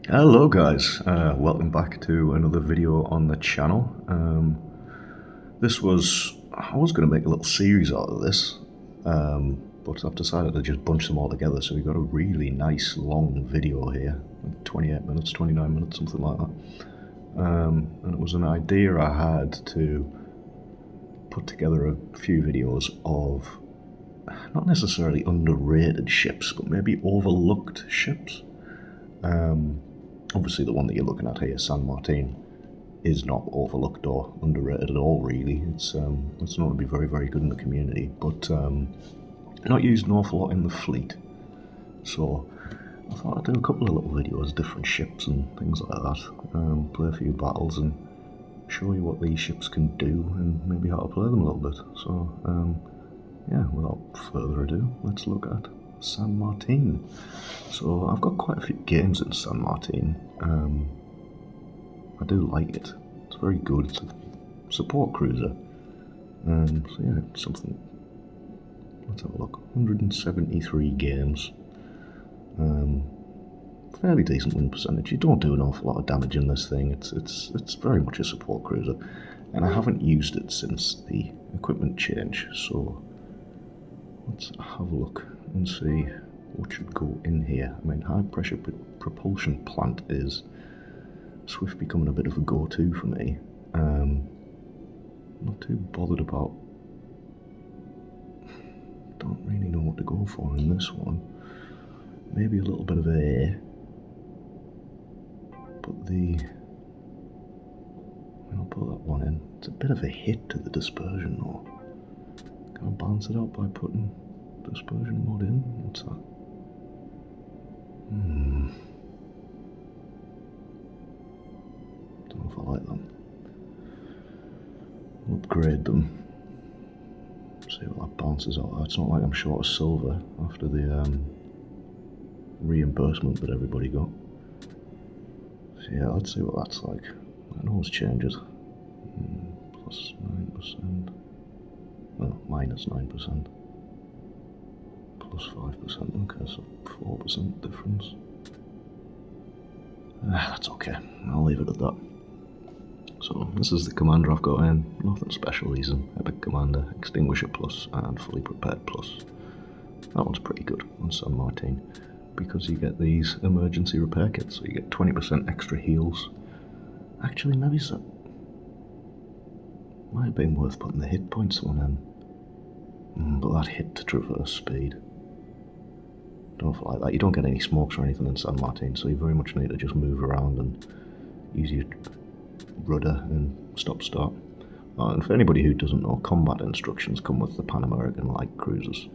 Hello guys, welcome back to another video on the channel. I was going to make a little series out of this, but I've decided to just bunch them all together, so we've got a really nice long video here, 28 minutes, 29 minutes, something like that. And it was an idea I had to put together a few videos of not necessarily underrated ships, but maybe overlooked ships. Obviously the one that you're looking at here, San Martin, is not overlooked or underrated at all really. It's known to be very, very good in the community, but not used an awful lot in the fleet. So I thought I'd do a couple of little videos, different ships and things like that, play a few battles and show you what these ships can do and maybe how to play them a little bit. So yeah, without further ado, let's look at San Martin. So I've got quite a few games in San Martin. I do like it. It's very good. It's a support cruiser. So yeah, something. Let's have a look. 173 games. Fairly decent win percentage. You don't do an awful lot of damage in this thing. It's very much a support cruiser, and I haven't used it since the equipment change. So let's have a look and see what should go in here. I mean, high pressure propulsion plant is swift becoming a bit of a go-to for me. Not too bothered about. Don't really know what to go for in this one. Maybe a little bit of air, but I'll put that one in. It's a bit of a hit to the dispersion though. Can I balance it out by putting dispersion mod in? What's that? Don't know if I like them. Upgrade them. See what that balances out. It's not like I'm short of silver after the reimbursement that everybody got. So yeah, let's see what that's like. It always changes. Plus 9%. Well, minus 9%. Plus 5%. Okay, so 4% difference. That's okay. I'll leave it at that. So this is the commander I've got in. Nothing special. He's an epic commander, extinguisher plus, and fully prepared plus. That one's pretty good on San Martin because you get these emergency repair kits, so you get 20% extra heals. Actually, maybe so. Might have been worth putting the hit points one in. But that hit to traverse speed. Don't feel like that. You don't get any smokes or anything in San Martin, so you very much need to just move around and use your rudder and stop-start. And for anybody who doesn't know, combat instructions come with the Pan American light cruisers.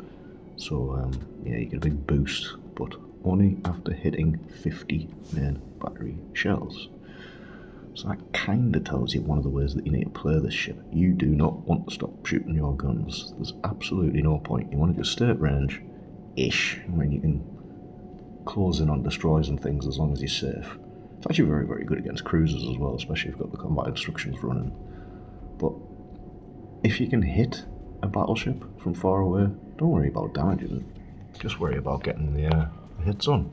So yeah, you get a big boost, but only after hitting 50 main battery shells. So that kind of tells you one of the ways that you need to play this ship. You do not want to stop shooting your guns. There's absolutely no point. You want to just stay at range-ish. I mean, you can close in on destroys and things as long as you're safe. It's actually very, very good against cruisers as well, especially if you've got the combat instructions running. But if you can hit a battleship from far away, don't worry about damaging it. Just worry about getting the hits on.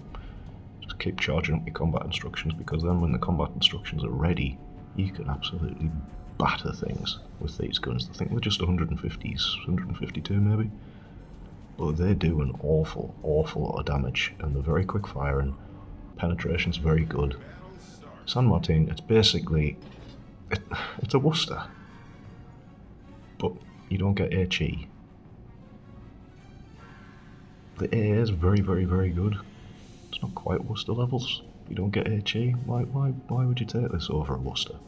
Just keep charging up your combat instructions, because then when the combat instructions are ready, you can absolutely batter things with these guns. I think they're just 150s, 152 maybe. But they do an awful, awful lot of damage, and they're very quick firing. Penetration's very good. San Martin, it's basically, it's a Worcester, but you don't get HE. The AA is very, very, very good. It's not quite Worcester levels. You don't get HE. Why would you take this over a Worcester?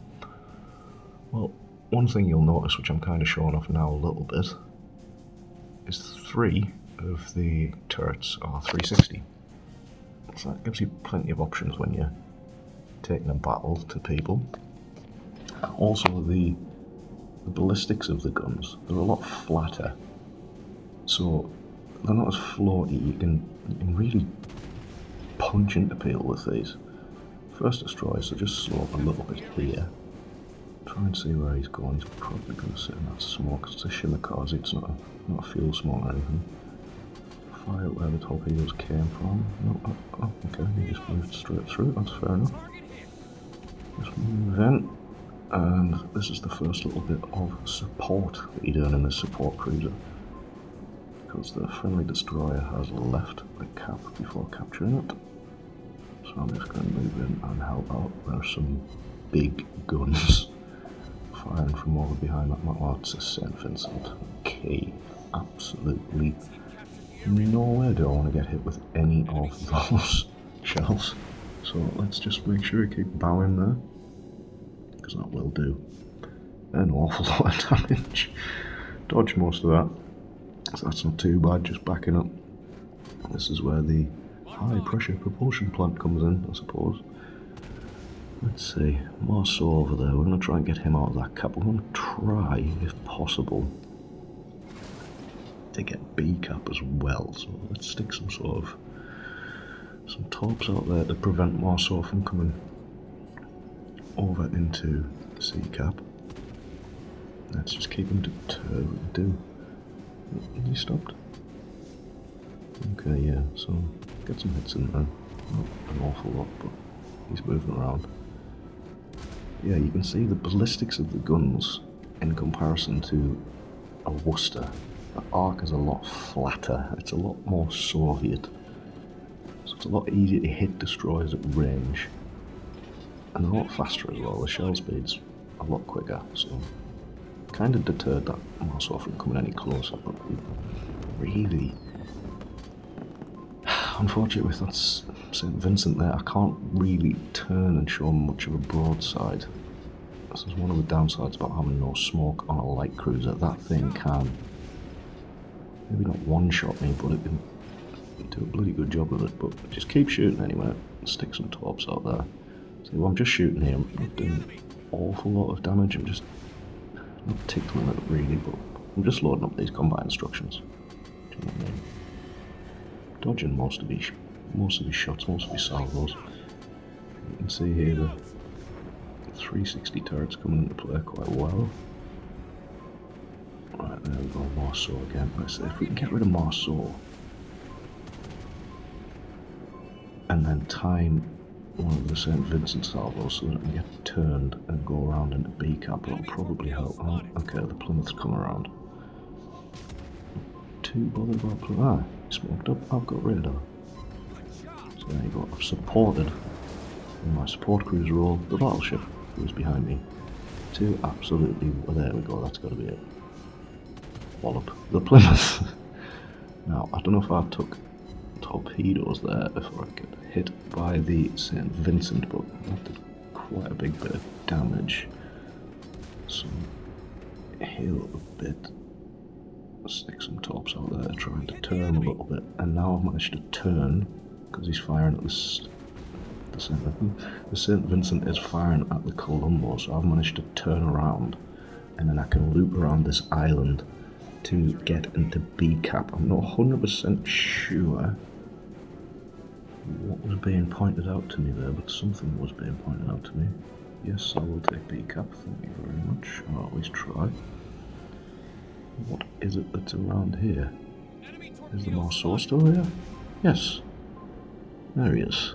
Well, one thing you'll notice, which I'm kind of showing off now a little bit, is 3 of the turrets are 360. So that gives you plenty of options when you're taking a battle to people. Also, the ballistics of the guns, they're a lot flatter, so they're not as floaty. You can really punch into people with these. First destroy, so just slow up a little bit here. Try and see where he's going. He's probably going to sit in that smoke. It's a shimmer cause, it's not a fuel smoke or anything. Fire where the torpedoes came from. No, oh, okay, he just moved straight through, that's fair enough. Just move in, and this is the first little bit of support that you're doing in this support cruiser. Because the friendly destroyer has left the cap before capturing it. So I'm just going to move in and help out. There's some big guns firing from over behind that map. Oh, it's a St. Vincent. Okay, absolutely nowhere do I want to get hit with any of those shells. So let's just make sure we keep bowing there, because that will do an awful lot of damage. Dodge most of that, so that's not too bad, just backing up. This is where the high pressure propulsion plant comes in, I suppose. Let's see, Marceau over there, we're going to try and get him out of that cap. We're going to try, if possible, to get B cap as well, so let's stick some sort of some torps out there to prevent Marceau from coming over into C cap. Let's just keep him deterred. He stopped? Okay, yeah, so get some hits in there. Not an awful lot, but he's moving around. Yeah, you can see the ballistics of the guns in comparison to a Worcester. The arc is a lot flatter, it's a lot more Soviet. So it's a lot easier to hit destroyers at range. And they're a lot faster as well, the shell speed's a lot quicker, so kind of deterred that Marceau from coming any closer, but really, unfortunately with that St. Vincent there, I can't really turn and show much of a broadside. This is one of the downsides about having no smoke on a light cruiser. That thing can, maybe not one-shot me, but it can do a bloody good job of it. But just keep shooting anyway, stick some torps out there. See, well, I'm just shooting here, I'm not doing an awful lot of damage, I'm just not tickling it really, but I'm just loading up these combat instructions. Do you know what I mean? Dodging most of these shots, most of these salvos. You can see here the 360 turrets coming into play quite well. Right, there we go, Marceau again. Let's see if we can get rid of Marceau and then time one of the St. Vincent salvos so that it can get turned and go around into B cap. That'll probably help. Oh, okay, the Plymouth's come around. Not too bothered about Plymouth. Ah, smoked up. I've got radar. So there you go. I've supported in my support cruiser role the battleship who's behind me. To absolutely. Well, there we go. That's got to be it. Wallop the Plymouth. Now I don't know if I took torpedoes there before I get hit by the St. Vincent, but that did quite a big bit of damage. So heal a bit, stick some torps out there, trying to turn a little bit, and now I've managed to turn because he's firing at the St. Vincent is firing at the Colombo, so I've managed to turn around and then I can loop around this island to get into B cap. I'm not 100% sure what was being pointed out to me there, but something was being pointed out to me. Yes, I will take B cap, thank you very much. I'll always try. What is it that's around here? Is the Marceau still here? Yes. There he is.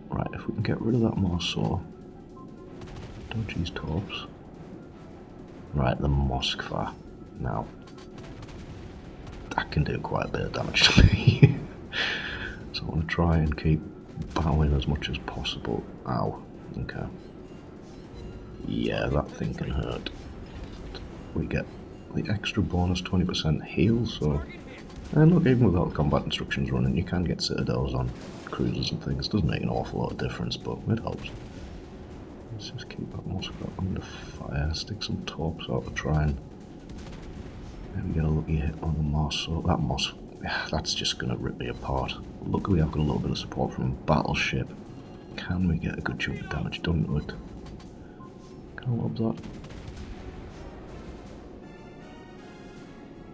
Right, if we can get rid of that Marceau. Dodge these torps. Right, the Moskva. Now, that can do quite a bit of damage to me. So I want to try and keep bowing as much as possible. Ow. Okay. Yeah, that thing can hurt. We get the extra bonus 20% heal, so... And look, even without combat instructions running, you can get citadels on cruisers and things. It doesn't make an awful lot of difference, but it helps. Let's just keep that Moskva under fire, stick some torps out to try and maybe get a lucky hit on the Marceau. That Moskva, that's just going to rip me apart. Luckily I've got a little bit of support from a battleship. Can we get a good chunk of damage done to it? Can I lob that?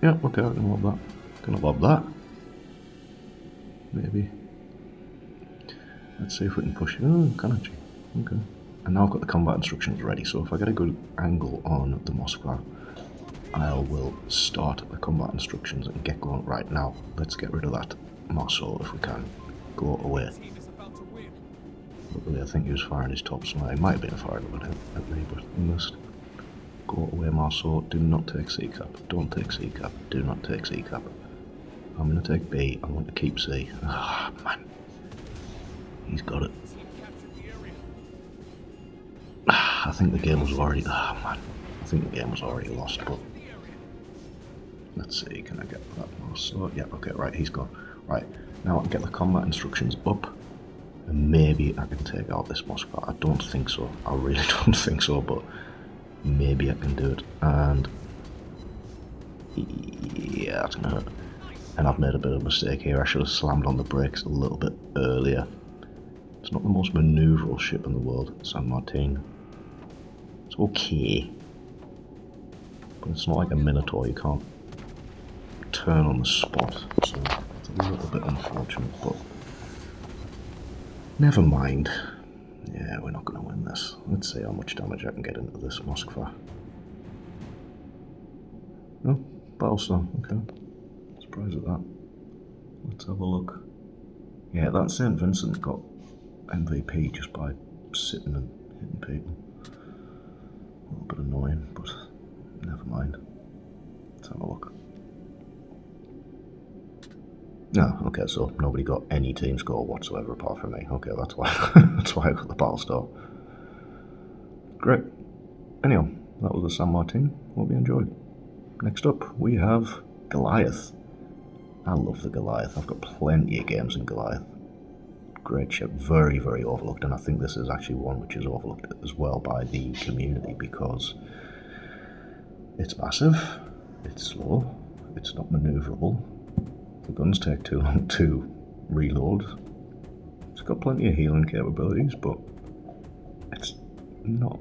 Yeah, okay, I can lob that. Can I lob that? Maybe. Let's see if we can push it. Oh, can actually. Okay. And now I've got the combat instructions ready, so if I get a good angle on the Moskva, I will start the combat instructions and get going right now. Let's get rid of that more salt if we can. Go away. Luckily, I think he was firing his top sniper. He might have been firing at me, but he missed. Go away, Marceau. Do not take C cap. Don't take C cap. Do not take C cap. I'm going to take B. I want to keep C. Ah, man. He's got it. I think the game was already... Ah, man. I think the game was already lost, but... Let's see, can I get that Marceau? Yeah, okay, right, he's gone. Right, now I can get the combat instructions up, and maybe I can take out this Moskva. I don't think so. I really don't think so, but maybe I can do it. And... yeah, that's gonna hurt. And I've made a bit of a mistake here. I should have slammed on the brakes a little bit earlier. It's not the most manoeuvrable ship in the world, San Martin. It's okay. But it's not like a Minotaur, you can't turn on the spot. So it's a little bit unfortunate, but never mind. Yeah, we're not going to win this. Let's see how much damage I can get into this Moskva. No, Battlestar, okay. Surprised at that. Let's have a look. Yeah, that St. Vincent got MVP just by sitting and hitting people. A little bit annoying, but never mind. Let's have a look. No, okay, so nobody got any team score whatsoever apart from me. Okay, that's why that's why I got the Battlestar. Great. Anyhow, that was the San Martin. Hope you enjoyed. Next up, we have Goliath. I love the Goliath. I've got plenty of games in Goliath. Great ship, very, very overlooked, and I think this is actually one which is overlooked as well by the community because it's massive, it's slow, it's not manoeuvrable, the guns take too long to reload, it's got plenty of healing capabilities, but it's not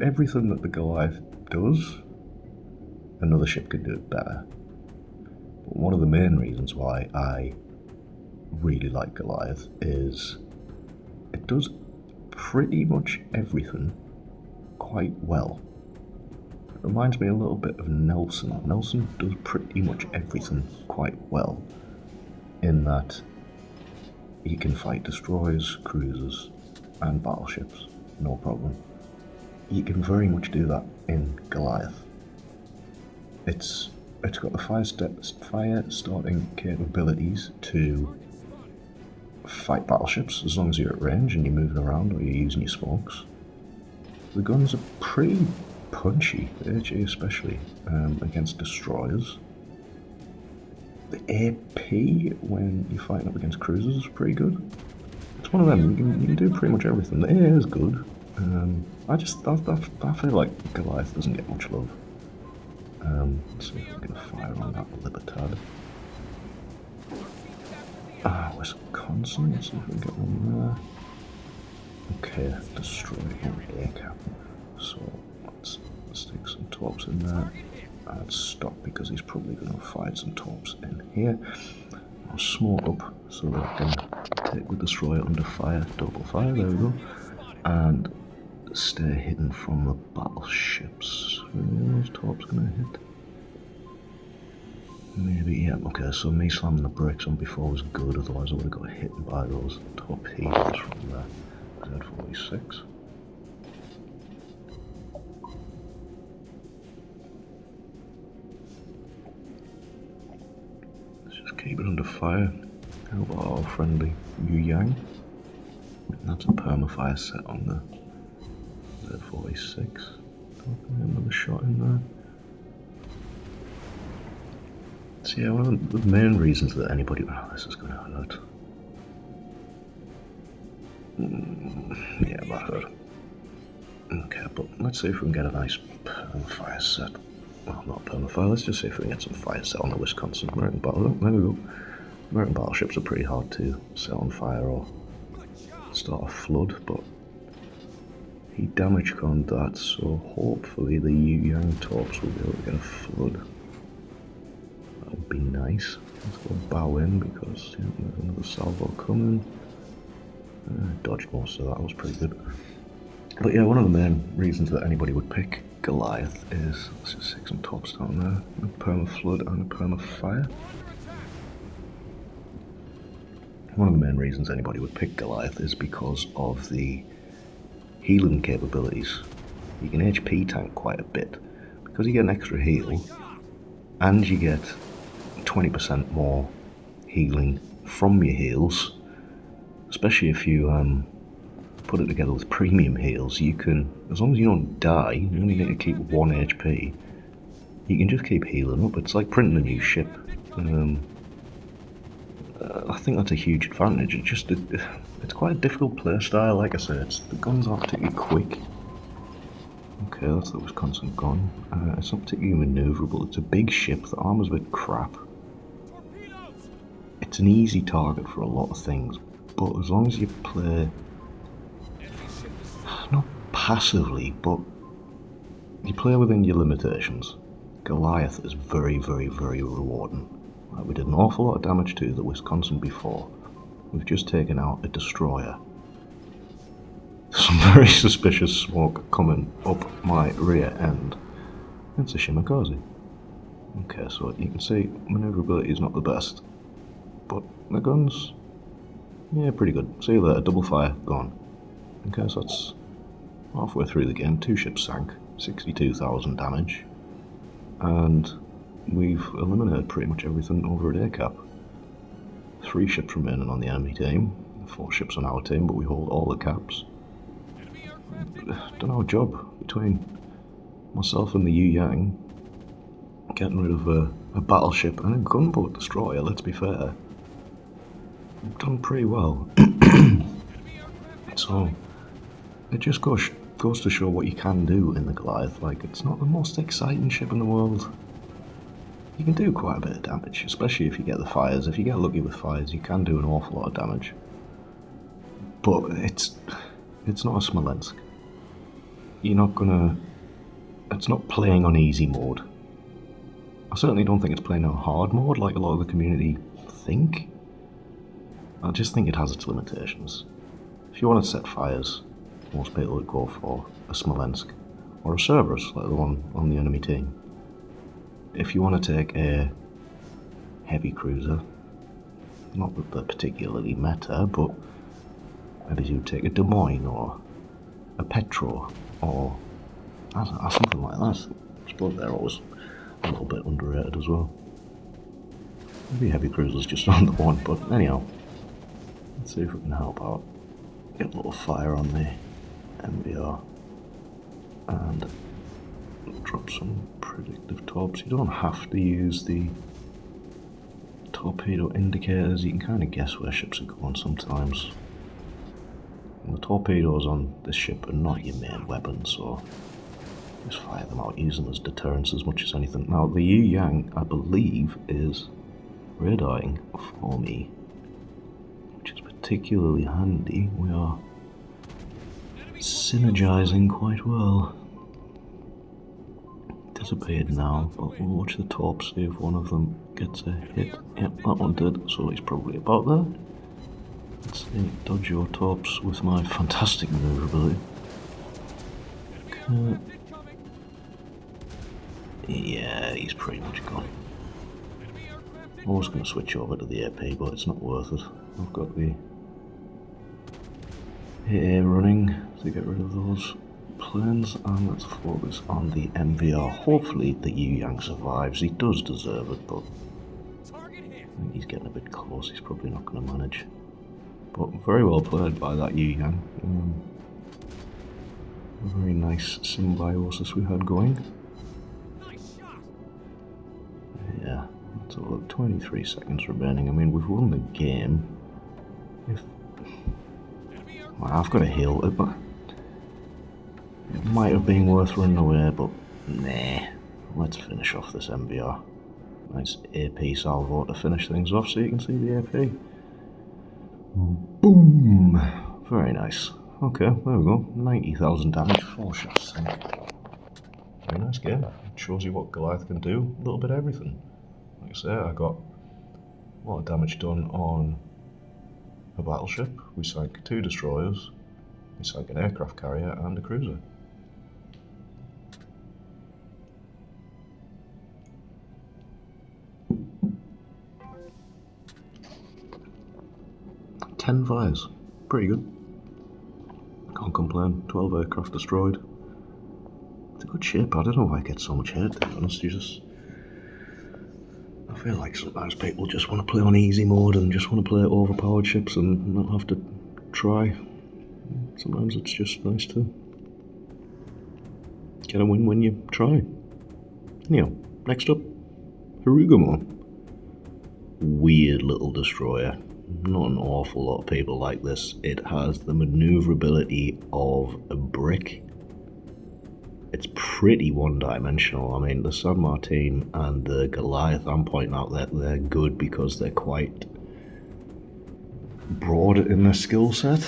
everything that the Goliath does, another ship could do it better. But one of the main reasons why I really like Goliath is it does pretty much everything quite well. It reminds me a little bit of Nelson. Nelson does pretty much everything quite well in that he can fight destroyers, cruisers and battleships, no problem. You can very much do that in Goliath. It's got the fire starting capabilities to fight battleships as long as you're at range and you're moving around or you're using your smokes. The guns are pretty punchy, the HE especially, against destroyers. The AP when you're fighting up against cruisers is pretty good. It's one of them, you can do pretty much everything. The AA is good. I feel like Goliath doesn't get much love. Let's see if we can fire on that Libertad. Wisconsin, let's see if we can get one there. Okay, destroy him air cap. So let's stick some torps in there. I'd stop because he's probably going to fire some torps in here. I'll smoke up so that I can take the destroyer under fire, double fire, there we go. And stay hidden from the battleships. Are those torps going to hit? Maybe, yeah, okay, so me slamming the brakes on before was good, otherwise I would have got hit by those torpedoes from the Z46. Let's just keep it under fire. How about our friendly Yu Yang? That's a permafire set on the Z46. Another shot in there. So yeah, one of the main reasons that anybody... Oh, this is going to hurt. Yeah, that hurt. Okay, but let's see if we can get a nice permafire set. Well, not permafire, let's just see if we can get some fire set on the Wisconsin American battleship. There we go. American battleships are pretty hard to set on fire or start a flood, but he damage conned that, so hopefully the Yu Yang torps will be able to get a flood. That would be nice. Let's go bow in because there's another salvo coming. Dodged most of that, was pretty good. But yeah, one of the main reasons that anybody would pick Goliath is, let's just stick some torps down there, a perma flood and a perma fire. One of the main reasons anybody would pick Goliath is because of the healing capabilities. You can HP tank quite a bit because you get an extra heal and you get 20% more healing from your heals, especially if you put it together with premium heals. You can, as long as you don't die, you only need to keep 1 HP, you can just keep healing up. It's like printing a new ship. I think that's a huge advantage. It's quite a difficult playstyle. Like I said, the guns aren't particularly quick. Okay, that's the Wisconsin gun. It's not particularly maneuverable. It's a big ship. The armor's a bit crap. It's an easy target for a lot of things, but as long as you play, not passively, but you play within your limitations, Goliath is very, very, very rewarding. We did an awful lot of damage to the Wisconsin before. We've just taken out a destroyer. Some very suspicious smoke coming up my rear end. It's a SeamanFözles. Okay, so you can see maneuverability is not the best, but the guns, yeah, pretty good. See you later, double fire, gone. Okay, so that's halfway through the game. 2 ships sank, 62,000 damage, and we've eliminated pretty much everything over at A cap. 3 ships remaining on the enemy team, 4 ships on our team, but we hold all the caps. Done our job between myself and the Yu Yang, getting rid of a battleship and a gunboat destroyer. Let's be fair, we've done pretty well. So it just goes to show what you can do in the Goliath. Like, it's not the most exciting ship in the world. You can do quite a bit of damage, especially if you get the fires. If you get lucky with fires, you can do an awful lot of damage. But it's not a Smolensk. You're not gonna... It's not playing on easy mode. I certainly don't think it's playing on hard mode like a lot of the community think. I just think it has its limitations. If you want to set fires, most people would go for a Smolensk or a Cerberus, like the one on the enemy team. If you want to take a heavy cruiser, not that they're particularly meta, but maybe you would take a Des Moines or a Petro or something like that. I suppose they're always a little bit underrated as well. Maybe heavy cruisers just on the one, but anyhow, let's see if we can help out. Get a little fire on the MVR and drop some predictive torps. You don't have to use the torpedo indicators. You can kind of guess where ships are going sometimes. And the torpedoes on this ship are not your main weapon, so just fire them out, use them as deterrence as much as anything. Now, the Yu Yang, I believe, is radaring for me, which is particularly handy. We are synergizing quite well. Disappeared now, but we'll watch the torps, see if one of them gets a hit. Yep, that one did, so he's probably about there. Let's see, dodge your torps with my fantastic maneuverability. Okay. Yeah, he's pretty much gone. I was going to switch over to the AP, but it's not worth it. I've got the AA running to get rid of those planes, and let's focus on the MVR. Hopefully the Yu Yang survives. He does deserve it, but I think he's getting a bit close. He's probably not going to manage. But very well played by that Yu Yang. A very nice symbiosis we had going. Yeah, let's have a look. 23 seconds remaining. I mean, we've won the game. Well, I've got a heal. It might have been worth running away, but nah. Let's finish off this MVR. Nice AP salvo to finish things off so you can see the AP. Boom! Very nice. Okay, there we go. 90,000 damage, 4 shots sink. Very nice game. It shows you what Goliath can do. A little bit of everything. Like I say, I got a lot of damage done on a battleship. We sank 2 destroyers. We sank an aircraft carrier and a cruiser. 10 fires. Pretty good. Can't complain. 12 aircraft destroyed. It's a good ship. I don't know why it gets so much hate, to be honest. I feel like sometimes people just want to play on easy mode and just want to play overpowered ships and not have to try. Sometimes it's just nice to get a win when you try. Anyhow, next up, Harugumo. Weird little destroyer. Not an awful lot of people like this. It has the maneuverability of a brick. It's pretty one-dimensional. I mean, the San Martin and the Goliath, I'm pointing out that they're good because they're quite broad in their skill set.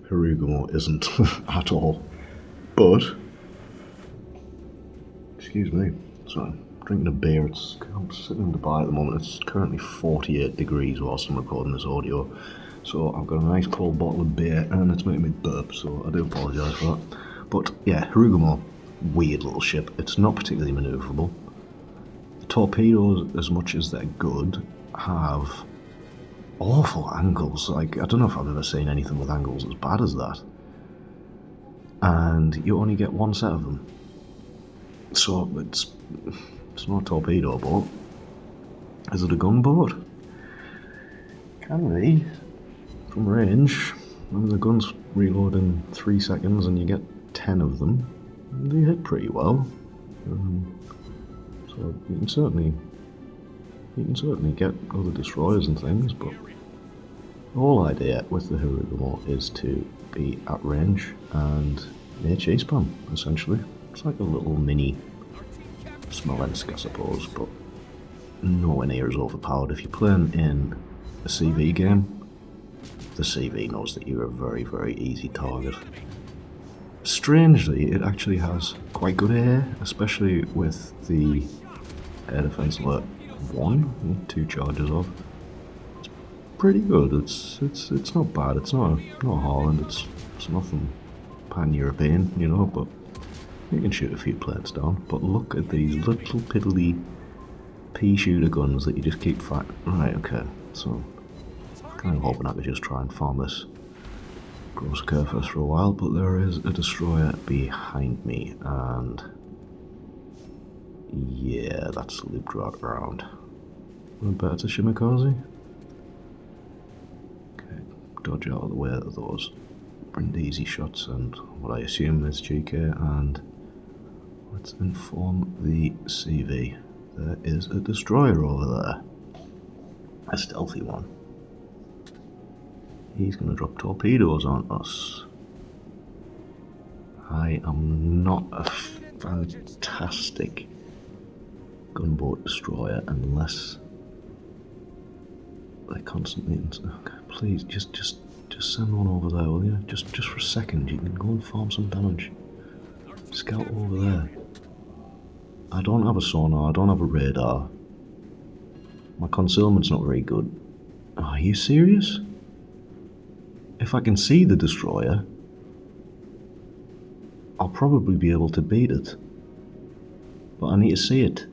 Harugumo isn't at all. But, excuse me, sorry, I'm drinking a beer. I'm sitting in Dubai at the moment. It's currently 48 degrees whilst I'm recording this audio. So I've got a nice cold bottle of beer and it's making me burp, so I do apologise for that. But yeah, Harugumo, weird little ship. It's not particularly manoeuvrable. The torpedoes, as much as they're good, have awful angles. Like, I don't know if I've ever seen anything with angles as bad as that. And you only get one set of them. So it's not a torpedo boat. Is it a gunboat? Can be. From range. When the guns reload in 3 seconds and you get 10 of them, they hit pretty well. So you can certainly get other destroyers and things, but the whole idea with the Harugumo is to be at range and HE spam, essentially. It's like a little mini Smolensk, I suppose, but nowhere near as overpowered. If you're playing in a CV game, the CV knows that you're a very, very easy target. Strangely, it actually has quite good air, especially with the air defense alert 1, 2 charges of. It's pretty good. It's not bad. It's not Haaland. It's nothing pan-European, you know, but you can shoot a few planes down. But look at these little piddly pea shooter guns that you just keep fighting. Right, okay, so kind of hoping I could just try and farm this gross curve for a while, but there is a destroyer behind me, and yeah, that's looped right around. I bet it's a Shimakaze. Okay, dodge out of the way of those Brindisi shots and what I assume is GK, and let's inform the CV. There is a destroyer over there. A stealthy one. He's going to drop torpedoes on us. I am not a fantastic gunboat destroyer unless they're constantly... Okay, please, just send one over there, will you? Just for a second, you can go and farm some damage. Scout over there. I don't have a sonar, I don't have a radar. My concealment's not very good. Are you serious? If I can see the destroyer, I'll probably be able to beat it. But I need to see it.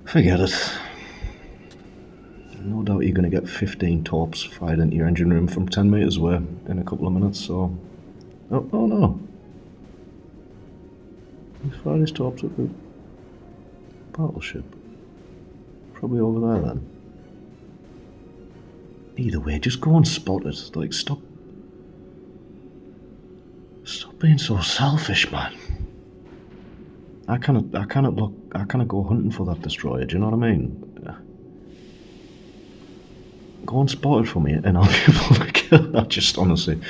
Forget it. No doubt you're going to get 15 torps fired into your engine room from 10 meters away in a couple of minutes, so... Oh no. He's fired his torps at the battleship. Probably over there then. Either way, just go and spot it. Like, stop being so selfish, man. I cannot go hunting for that destroyer, do you know what I mean? Go and spot it for me and I'll be able to kill that. Just honestly,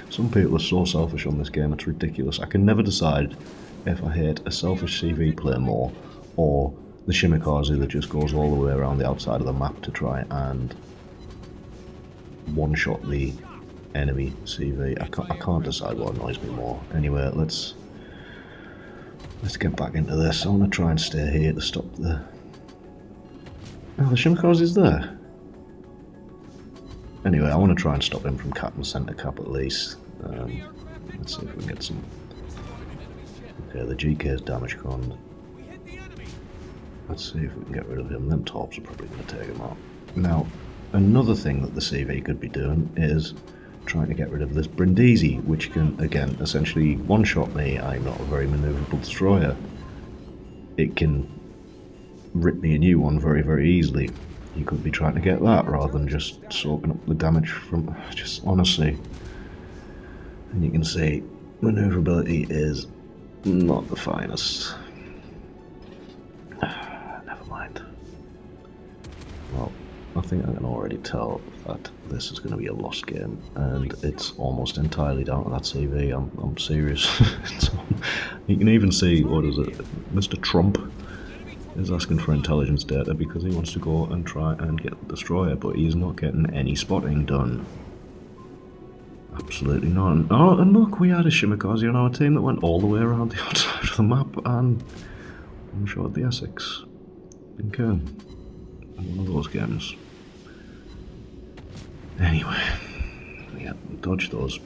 some people are so selfish on this game, it's ridiculous. I can never decide if I hate a selfish CV player more or the Shimakaze that just goes all the way around the outside of the map to try and one-shot the enemy CV. I can't decide what annoys me more. Anyway, let's get back into this. I want to try and stay here to stop the... Oh, the Shimakaze is there. Anyway, I want to try and stop him from capping centre cap at least. Let's see if we can get some... Okay, the GK is damage conned. Let's see if we can get rid of him. Them torps are probably going to take him out. Now, another thing that the CV could be doing is trying to get rid of this Brindisi, which can, again, essentially one-shot me. I'm not a very manoeuvrable destroyer. It can rip me a new one very, very easily. You could be trying to get that rather than just soaking up the damage from... just honestly. And you can see manoeuvrability is not the finest. Never mind. Well, I think I can already tell that this is going to be a lost game, and it's almost entirely down to that CV. I'm serious. You can even see, what is it, Mr. Trump is asking for intelligence data because he wants to go and try and get the destroyer, but he's not getting any spotting done. Absolutely none. Oh, and look, we had a Shimakaze on our team that went all the way around the outside of the map and one-shot the Essex. Okay. One of those games. Anyway, yeah, dodge those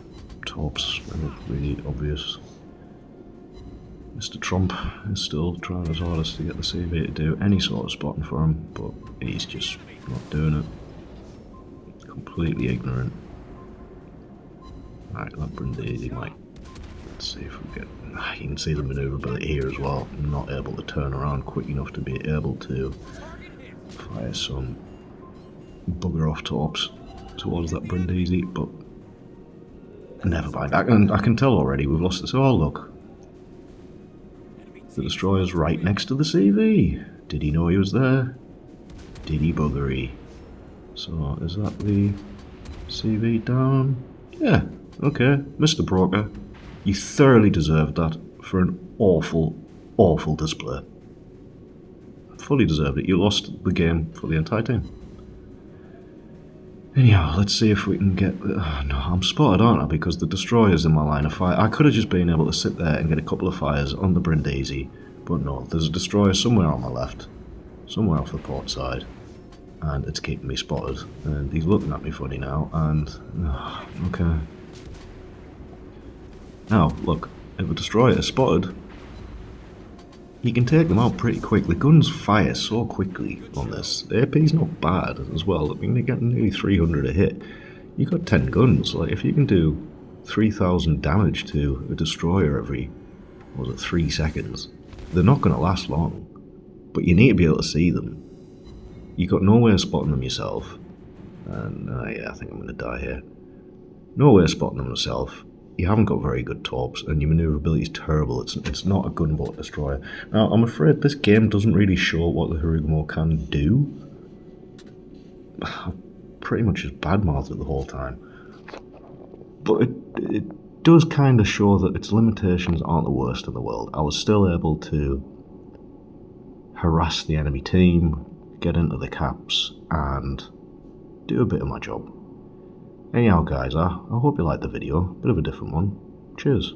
torps. They look really obvious. Mr. Trump is still trying his hardest to get the CV to do any sort of spotting for him, but he's just not doing it. Completely ignorant. Right, that Brindisi might. Let's see if we get. You can see the manoeuvrability here as well. Not able to turn around quick enough to be able to fire some bugger off torps towards that Brindisi, but never mind. I can tell already we've lost this. Oh, look. The destroyer's right next to the CV. Did he know he was there? Did he buggery? So, is that the CV down? Yeah, okay. Mr. Broker, you thoroughly deserved that for an awful, awful display. Fully deserved it. You lost the game for the entire team. Anyhow, let's see if we can get... no, I'm spotted, aren't I? Because the destroyer's in my line of fire. I could have just been able to sit there and get a couple of fires on the Brindisi, but no, there's a destroyer somewhere on my left, somewhere off the port side, and it's keeping me spotted. And he's looking at me funny now, and... okay. Now, look, if a destroyer is spotted, you can take them out pretty quick. The guns fire so quickly on this. The AP's not bad as well. I mean, they get nearly 300 a hit. You got 10 guns. Like, if you can do 3,000 damage to a destroyer every, what was it, 3 seconds, they're not going to last long. But you need to be able to see them. You got no way of spotting them yourself. And yeah, I think I'm going to die here. No way of spotting them yourself. You haven't got very good torps, and your manoeuvrability is terrible. It's not a gunboat destroyer. Now, I'm afraid this game doesn't really show what the Harugumo can do. I pretty much just badmouthed it the whole time. But it does kind of show that its limitations aren't the worst in the world. I was still able to harass the enemy team, get into the caps, and do a bit of my job. Anyhow guys, I hope you liked the video, bit of a different one. Cheers.